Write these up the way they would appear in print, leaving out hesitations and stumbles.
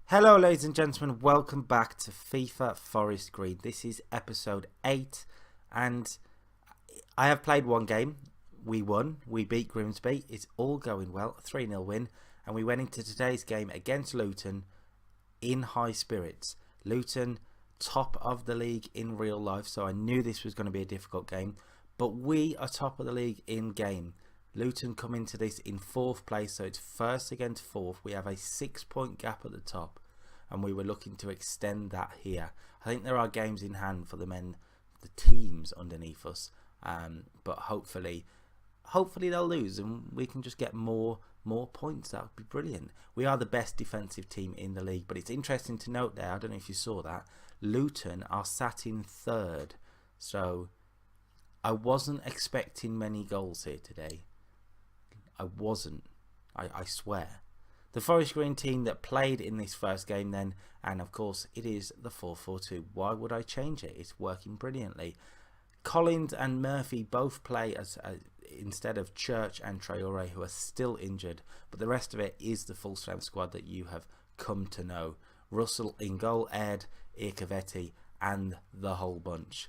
Hello ladies and gentlemen, welcome back to FIFA Forest Green. This is episode 8 and I have played one game. We won, we beat Grimsby, it's all going well, 3-0 win, and we went into today's game against Luton in high spirits. Luton top of the league in real life, so I knew this was going to be a difficult game, but we are top of the league in game. Luton come into this in 4th place, so it's first against 4th. We have a 6-point gap at the top, and we were looking to extend that here. I think there are games in hand for the teams underneath us, but hopefully they'll lose and we can just get more points. That would be brilliant. We are the best defensive team in the league, but it's interesting to note there, I don't know if you saw that, Luton are sat in 3rd, so I wasn't expecting many goals here today. I wasn't. I swear. The Forest Green team that played in this first game then, and of course it is the 4-4-2. Why would I change it? It's working brilliantly. Collins and Murphy both play as instead of Church and Traore, who are still injured, but the rest of it is the full strength squad that you have come to know. Russell in goal, Ed, Irkavetti and the whole bunch.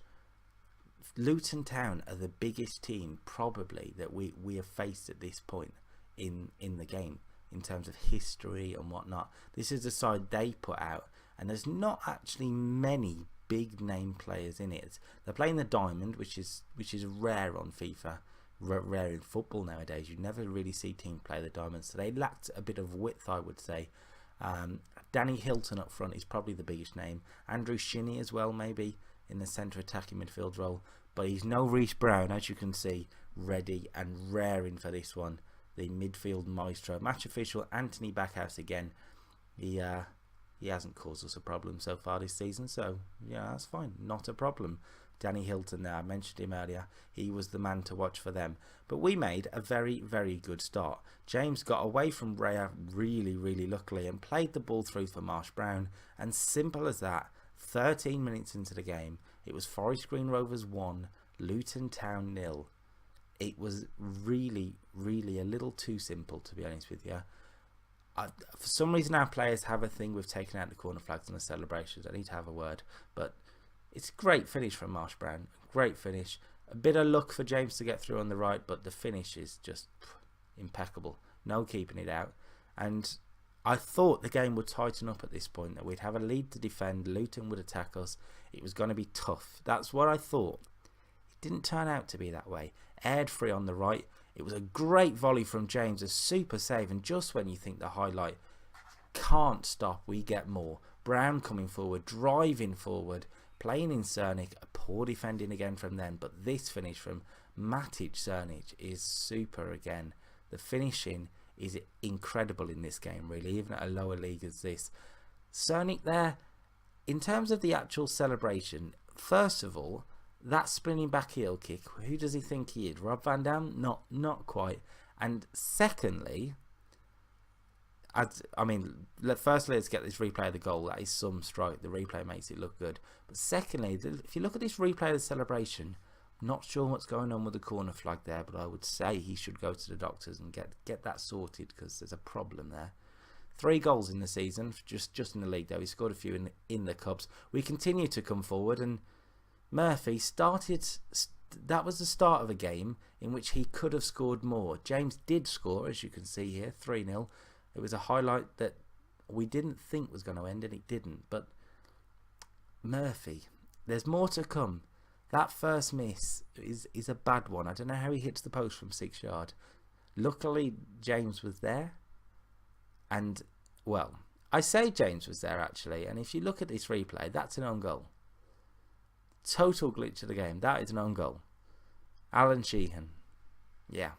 Luton Town are the biggest team probably that we have faced at this point in the game in terms of history and whatnot. This is the side they put out, and there's not actually many big name players in it. They're playing the diamond, which is rare on FIFA, rare in football nowadays. You never really see teams play the diamond, so they lacked a bit of width, I would say. Danny Hilton up front is probably the biggest name. Andrew Shinney as well, maybe in the centre attacking midfield role, but he's no Reece Brown, as you can see, ready and raring for this one. The midfield maestro. Match official Anthony Backhouse again. He hasn't caused us a problem so far this season, so yeah, that's fine, not a problem. Danny Hilton there, I mentioned him earlier, he was the man to watch for them. But we made a very, very good start. James got away from Raya really luckily and played the ball through for Marsh Brown, and simple as that, 13 minutes into the game, it was Forest Green Rovers 1, Luton Town 0. It was really a little too simple, to be honest with you. For some reason our players have a thing with taking out the corner flags and the celebrations. I need to have a word, but it's a great finish from Marsh Brown. Great finish. A bit of luck for James to get through on the right, but the finish is just impeccable. No keeping it out. And I thought the game would tighten up at this point, that we'd have a lead to defend, Luton would attack us, it was going to be tough. That's what I thought. It didn't turn out to be that way. Aired free on the right. It was a great volley from James, a super save, and just when you think the highlight can't stop, we get more. Brown coming forward, driving forward, playing in Cernic, a poor defending again from them, but this finish from Matic Cernic is super again. The finishing is incredible in this game, really, even at a lower league as this. Cernic there, in terms of the actual celebration, first of all, that spinning back heel kick, who does he think he is? Rob Van Dam? Not quite. And secondly, firstly, let's get this replay of the goal. That is some strike. The replay makes it look good. But secondly, if you look at this replay of the celebration, I'm not sure what's going on with the corner flag there, but I would say he should go to the doctors and get that sorted, because there's a problem there. 3 goals in the season, just in the league though. He scored a few in the Cubs. We continue to come forward, and Murphy started. That was the start of a game in which he could have scored more. James did score, as you can see here, 3-0. It was a highlight that we didn't think was going to end, and it didn't. But Murphy, there's more to come. That first miss is a bad one. I don't know how he hits the post from 6 yards. Luckily, James was there. And, well, I say James was there, actually. And if you look at this replay, that's an own goal. Total glitch of the game. That is an own goal. Alan Sheehan. Yeah.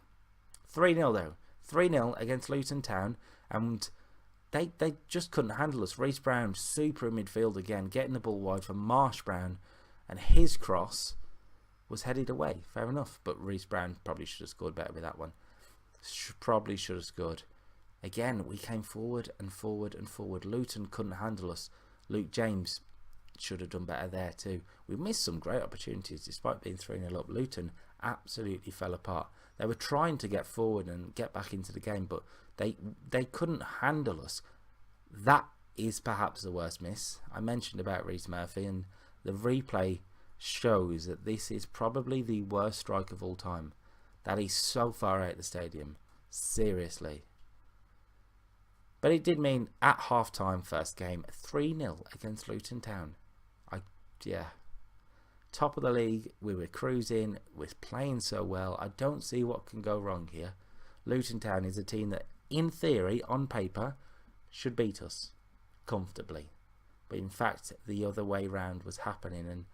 3-0 though. 3-0 against Luton Town. And they just couldn't handle us. Reece Brown, super in midfield again. Getting the ball wide for Marsh Brown. And his cross was headed away. Fair enough. But Reece Brown probably should have scored better with that one. Probably should have scored. Again, we came forward and forward and forward. Luton couldn't handle us. Luke James should have done better there too. We missed some great opportunities despite being 3-0 up. Luton absolutely fell apart. They were trying to get forward and get back into the game, but they couldn't handle us. That is perhaps the worst miss. I mentioned about Reece Murphy, and the replay shows that this is probably the worst strike of all time. That is so far out of the stadium. Seriously. But it did mean at half-time first game, 3-0 against Luton Town. Top of the league, we were cruising, we're playing so well. I don't see what can go wrong here. Luton Town is a team that, in theory, on paper, should beat us comfortably. But in fact, the other way round was happening. And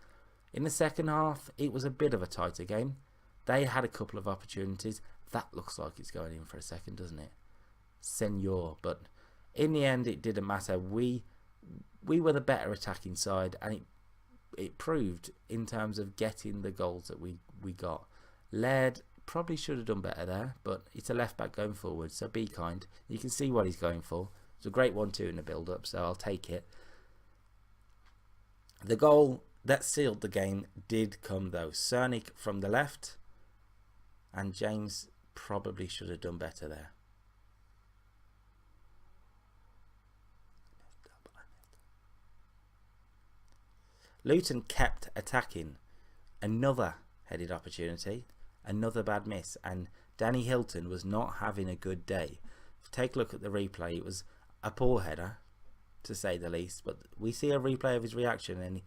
in the second half, it was a bit of a tighter game. They had a couple of opportunities. That looks like it's going in for a second, doesn't it? Senor. But in the end, it didn't matter. We were the better attacking side, and it proved in terms of getting the goals that we got. Laird probably should have done better there, but it's a left back going forward, so be kind. You can see what he's going for. It's a great 1-2 in the build-up, so I'll take it. The goal that sealed the game did come though. Cernic from the left, and James probably should have done better there. Luton kept attacking. Another headed opportunity, another bad miss, and Danny Hilton was not having a good day. If you take a look at the replay, it was a poor header, to say the least, but we see a replay of his reaction, and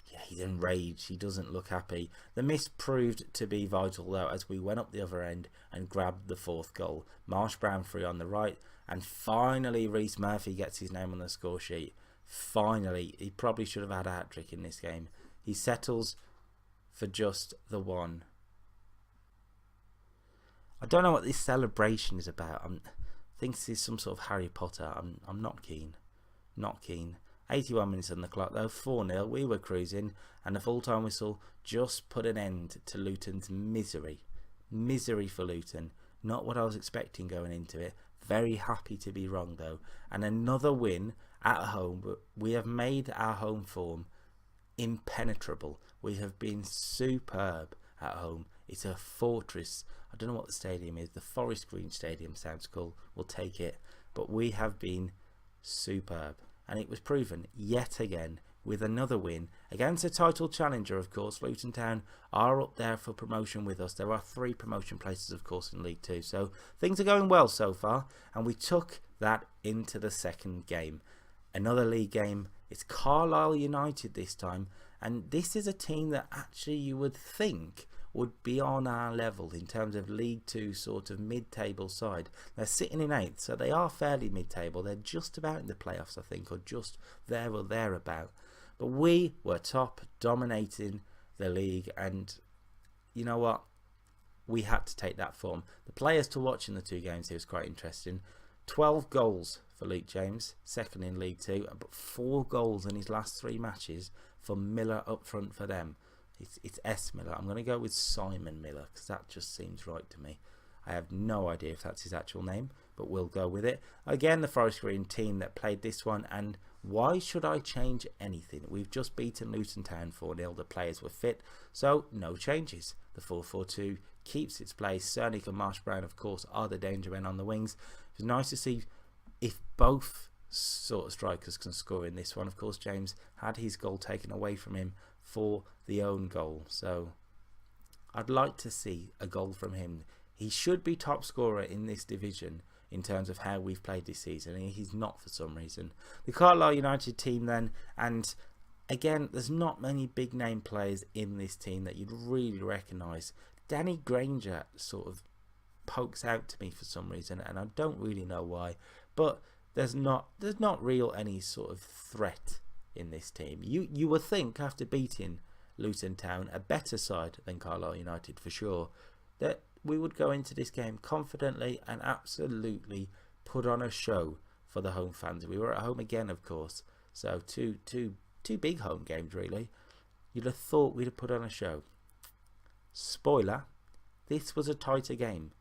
he's enraged. He doesn't look happy. The miss proved to be vital though, as we went up the other end and grabbed the fourth goal. Marsh Brown free on the right, and finally Reece Murphy gets his name on the score sheet. Finally, he probably should have had a hat-trick in this game. He settles for just the one. I don't know what this celebration is about. I think this is some sort of Harry Potter. I'm not keen. Not keen. 81 minutes on the clock though, 4-0. We were cruising, and the full-time whistle just put an end to Luton's misery. Misery for Luton. Not what I was expecting going into it. Very happy to be wrong though. And another win at home, but we have made our home form impenetrable. We have been superb at home. It's a fortress. I don't know what the stadium is. The Forest Green Stadium sounds cool. We'll take it. But we have been superb. And it was proven yet again with another win against a title challenger, of course. Luton Town are up there for promotion with us. There are 3 promotion places, of course, in League 2. So things are going well so far. And we took that into the second game. Another league game. It's Carlisle United this time, and this is a team that actually you would think would be on our level in terms of League 2 sort of mid-table side. They're sitting in 8th, so they are fairly mid-table. They're just about in the playoffs, I think, or just there or thereabout. But we were top, dominating the league, and you know what? We had to take that form. The players to watch in the 2 games here was quite interesting. 12 goals for Luke James, second in League 2, but 4 goals in his last 3 matches for Miller up front for them. It's S. Miller. I'm going to go with Simon Miller because that just seems right to me. I have no idea if that's his actual name, but we'll go with it. Again, the Forest Green team that played this one, and why should I change anything? We've just beaten Luton Town 4-0. The players were fit, so no changes. The 4-4-2 keeps its place. Cernic and Marsh Brown, of course, are the danger men on the wings. It was nice to see if both sort of strikers can score in this one. Of course, James had his goal taken away from him for the own goal, so I'd like to see a goal from him. He should be top scorer in this division in terms of how we've played this season, and he's not for some reason. The Carlisle United team then, and again, there's not many big name players in this team that you'd really recognise. Danny Granger sort of pokes out to me for some reason, and I don't really know why, but there's not real any sort of threat in this team. You would think after beating Luton Town, a better side than Carlisle United for sure, that we would go into this game confidently and absolutely put on a show for the home fans. We were at home again, of course, so two big home games really. You'd have thought we'd have put on a show. Spoiler, this was a tighter game.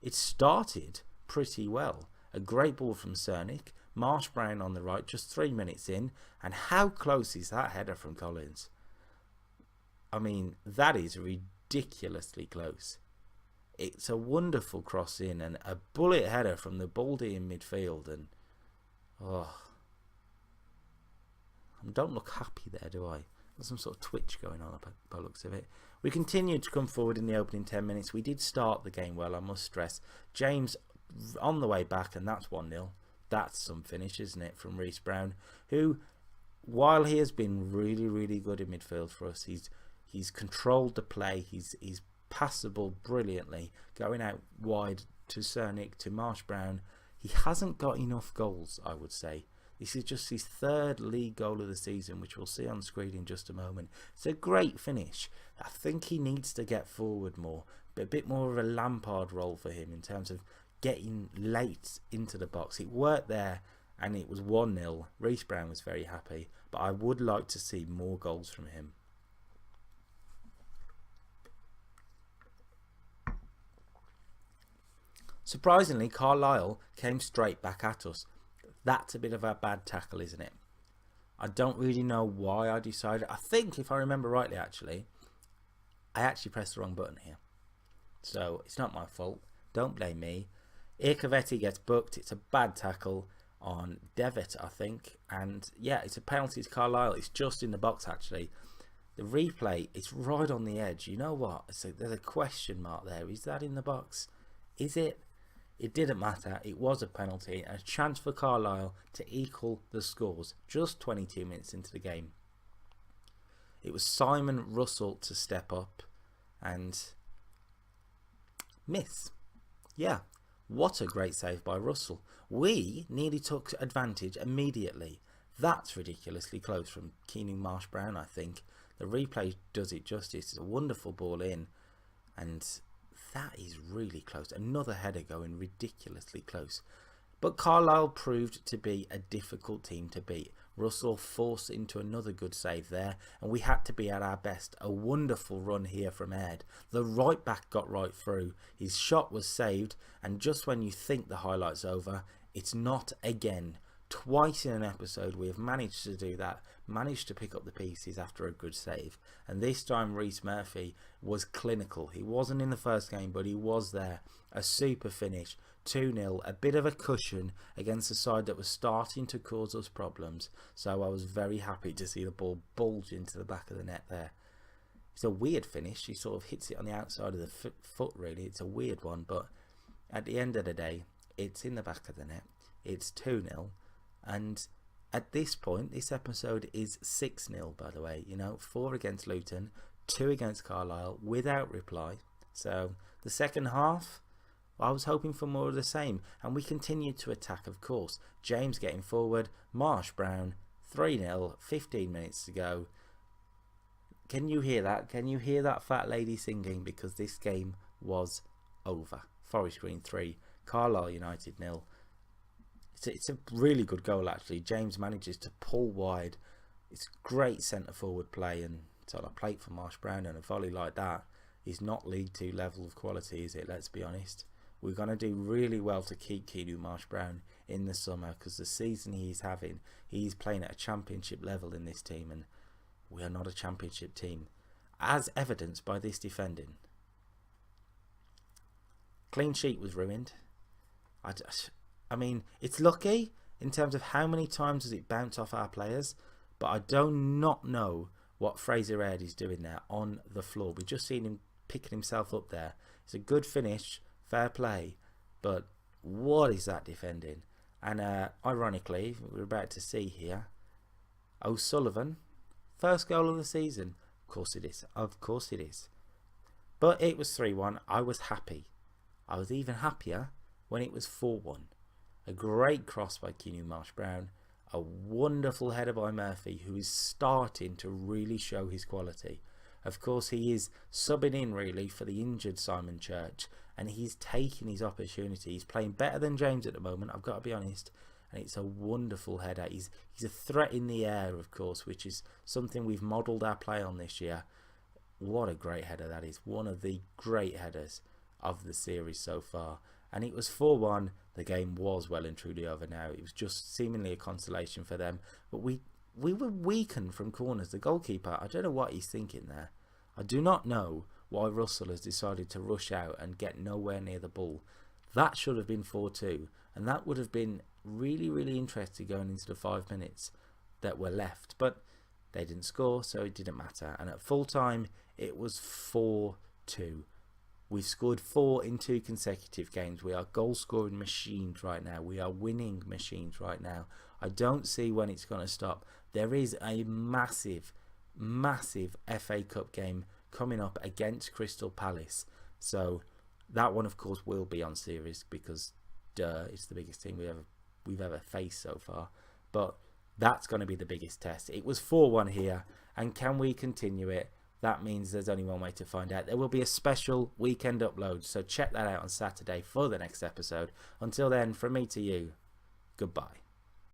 It started pretty well. A great ball from Cernic, Marsh Brown on the right, just 3 minutes in, and how close is that header from Collins? I mean, that is ridiculously close. It's a wonderful cross in and a bullet header from the Baldy in midfield, and don't look happy there, do I? There's some sort of twitch going on by looks of it. We continued to come forward in the opening 10 minutes. We did start the game well, I must stress. James on the way back, and that's 1-0. That's some finish, isn't it, from Reece Brown, who, while he has been really, really good in midfield for us, he's controlled the play. He's passed the ball brilliantly, going out wide to Cernic, to Marsh Brown. He hasn't got enough goals, I would say. This is just his 3rd league goal of the season, which we'll see on screen in just a moment. It's a great finish. I think he needs to get forward more, but a bit more of a Lampard role for him in terms of getting late into the box. It worked there, and it was 1-0. Reece Brown was very happy, but I would like to see more goals from him. Surprisingly, Carlisle came straight back at us. That's a bit of a bad tackle, isn't it? I don't really know why I decided. I think, if I remember rightly, I actually pressed the wrong button here. So it's not my fault. Don't blame me. Irkavetti gets booked. It's a bad tackle on Devitt, I think. And yeah, it's a penalty to Carlisle. It's just in the box, actually. The replay, it's right on the edge. You know what? There's a question mark there. Is that in the box? Is it? It didn't matter. It was a penalty and a chance for Carlisle to equal the scores just 22 minutes into the game. It was Simon Russell to step up and miss. Yeah, what a great save by Russell. We nearly took advantage immediately. That's ridiculously close from Keanu Marsh-Brown, I think. The replay does it justice. It's a wonderful ball in, and that is really close. Another header going ridiculously close. But Carlisle proved to be a difficult team to beat. Russell forced into another good save there, and we had to be at our best. A wonderful run here from Ed. The right back got right through. His shot was saved, and just when you think the highlight's over, it's not again. Twice in an episode we have managed to do that, managed to pick up the pieces after a good save, and this time Rhys Murphy was clinical. He wasn't in the first game, but he was there. A super finish, 2-0, a bit of a cushion against a side that was starting to cause us problems, so I was very happy to see the ball bulge into the back of the net there. It's a weird finish. He sort of hits it on the outside of the foot really. It's a weird one, but at the end of the day, it's in the back of the net. It's 2-0. And at this point, this episode is 6-0, by the way. You know, 4 against Luton, 2 against Carlisle, without reply. So the second half, I was hoping for more of the same. And we continued to attack, of course. James getting forward, Marsh Brown, 3-0, 15 minutes to go. Can you hear that? Can you hear that fat lady singing? Because this game was over. Forest Green 3, Carlisle United 0. It's a really good goal, actually. James manages to pull wide. It's great centre forward play, and so a plate for Marsh Brown, and a volley like that is not League 2 level of quality, is it? Let's be honest. We're going to do really well to keep Keanu Marsh Brown in the summer, because the season he's having, he's playing at a championship level in this team, and we are not a championship team, as evidenced by this defending. Clean sheet was ruined. I mean, it's lucky in terms of how many times does it bounce off our players, but I do not know what Fraser Aird is doing there on the floor. We've just seen him picking himself up there. It's a good finish, fair play, but what is that defending? And ironically, we're about to see here, O'Sullivan, first goal of the season. Of course it is. Of course it is. But it was 3-1. I was happy. I was even happier when it was 4-1. A great cross by Keanu Marsh-Brown. A wonderful header by Murphy, who is starting to really show his quality. Of course, he is subbing in really for the injured Simon Church, and he's taking his opportunity. He's playing better than James at the moment, I've got to be honest. And it's a wonderful header. He's a threat in the air, of course, which is something we've modelled our play on this year. What a great header that is. One of the great headers of the series so far. And it was 4-1. The game was well and truly over now. It was just seemingly a consolation for them. But we were weakened from corners. The goalkeeper, I don't know what he's thinking there. I do not know why Russell has decided to rush out and get nowhere near the ball. That should have been 4-2. And that would have been really, really interesting going into the 5 minutes. that were left, but they didn't score, so it didn't matter. And at full time, it was 4-2. We've scored 4 in 2 consecutive games. We are goal scoring machines right now. We are winning machines right now. I don't see when it's going to stop. There is a massive FA Cup game coming up against Crystal Palace. So that one, of course, will be on series because it's the biggest team we've ever faced so far. But that's going to be the biggest test. It was 4-1 here, and can we continue it? That means there's only one way to find out. There will be a special weekend upload, so check that out on Saturday for the next episode. Until then, from me to you, goodbye.